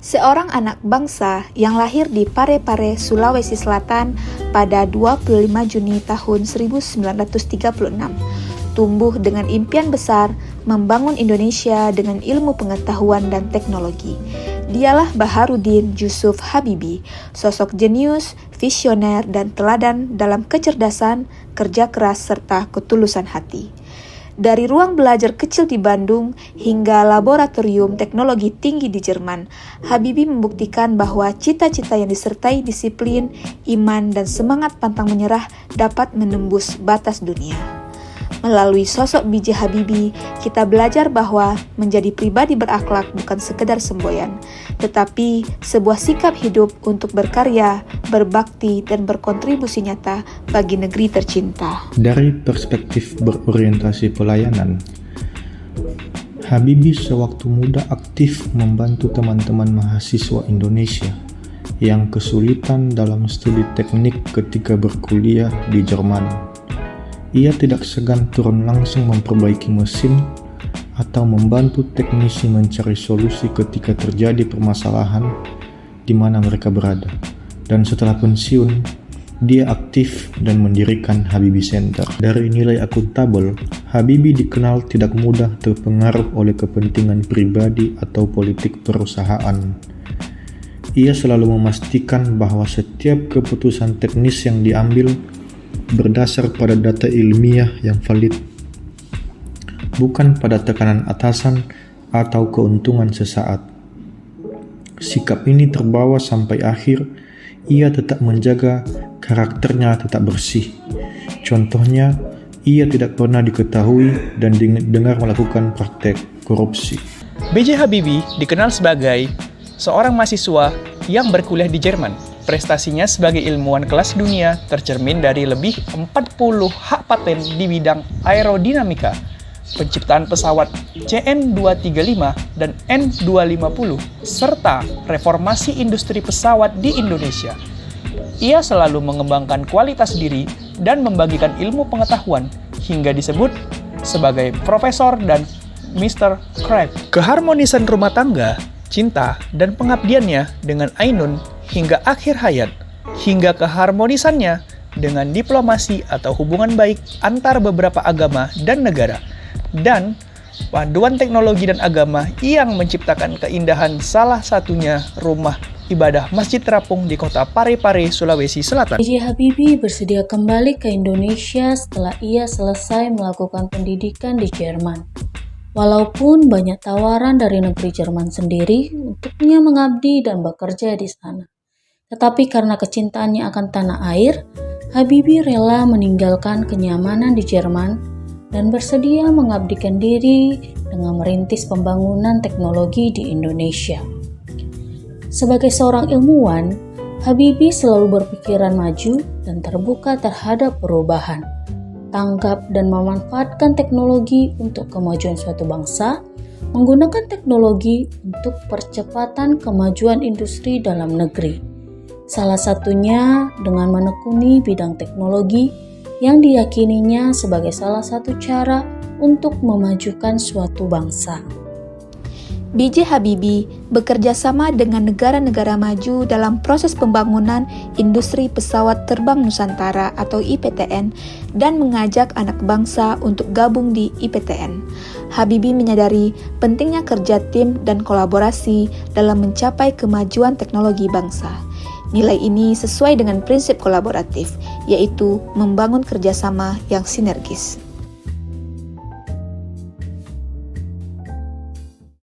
Seorang anak bangsa yang lahir di Parepare, Sulawesi Selatan pada 25 Juni tahun 1936, tumbuh dengan impian besar membangun Indonesia dengan ilmu pengetahuan dan teknologi. Dialah Baharudin Yusuf Habibie, sosok jenius, visioner, dan teladan dalam kecerdasan, kerja keras, serta ketulusan hati. Dari ruang belajar kecil di Bandung hingga laboratorium teknologi tinggi di Jerman, Habibie membuktikan bahwa cita-cita yang disertai disiplin, iman, dan semangat pantang menyerah dapat menembus batas dunia. Melalui sosok B.J. Habibie, kita belajar bahwa menjadi pribadi berakhlak bukan sekedar semboyan, tetapi sebuah sikap hidup untuk berkarya, berbakti, dan berkontribusi nyata bagi negeri tercinta. Dari perspektif berorientasi pelayanan, Habibie sewaktu muda aktif membantu teman-teman mahasiswa Indonesia yang kesulitan dalam studi teknik ketika berkuliah di Jerman. Ia tidak segan turun langsung memperbaiki mesin atau membantu teknisi mencari solusi ketika terjadi permasalahan di mana mereka berada. Dan setelah pensiun, dia aktif dan mendirikan Habibie Center. Dari nilai akuntabel, Habibie dikenal tidak mudah terpengaruh oleh kepentingan pribadi atau politik perusahaan. Ia selalu memastikan bahwa setiap keputusan teknis yang diambil berdasar pada data ilmiah yang valid, bukan pada tekanan atasan atau keuntungan sesaat. Sikap ini terbawa sampai akhir. Ia tetap menjaga karakternya tetap bersih. Contohnya, ia tidak pernah diketahui dan didengar melakukan praktek korupsi. B.J. Habibie dikenal sebagai seorang mahasiswa yang berkuliah di Jerman. Prestasinya sebagai ilmuwan kelas dunia tercermin dari lebih 40 hak paten di bidang aerodinamika, penciptaan pesawat CN-235 dan N-250, serta reformasi industri pesawat di Indonesia. Ia selalu mengembangkan kualitas diri dan membagikan ilmu pengetahuan hingga disebut sebagai Profesor dan Mr. Crab. Keharmonisan rumah tangga, cinta, dan pengabdiannya dengan Ainun hingga akhir hayat, hingga keharmonisannya dengan diplomasi atau hubungan baik antar beberapa agama dan negara, dan paduan teknologi dan agama yang menciptakan keindahan, salah satunya rumah ibadah Masjid Terapung di kota Parepare, Sulawesi Selatan. B.J. Habibie bersedia kembali ke Indonesia setelah ia selesai melakukan pendidikan di Jerman. Walaupun banyak tawaran dari negeri Jerman sendiri untuknya mengabdi dan bekerja di sana. Tetapi karena kecintaannya akan tanah air, Habibie rela meninggalkan kenyamanan di Jerman dan bersedia mengabdikan diri dengan merintis pembangunan teknologi di Indonesia. Sebagai seorang ilmuwan, Habibie selalu berpikiran maju dan terbuka terhadap perubahan, tanggap dan memanfaatkan teknologi untuk kemajuan suatu bangsa, menggunakan teknologi untuk percepatan kemajuan industri dalam negeri. Salah satunya dengan menekuni bidang teknologi yang diyakininya sebagai salah satu cara untuk memajukan suatu bangsa. B.J. Habibie bekerja sama dengan negara-negara maju dalam proses pembangunan industri pesawat terbang Nusantara atau IPTN dan mengajak anak bangsa untuk gabung di IPTN. Habibie menyadari pentingnya kerja tim dan kolaborasi dalam mencapai kemajuan teknologi bangsa. Nilai ini sesuai dengan prinsip kolaboratif, yaitu membangun kerjasama yang sinergis.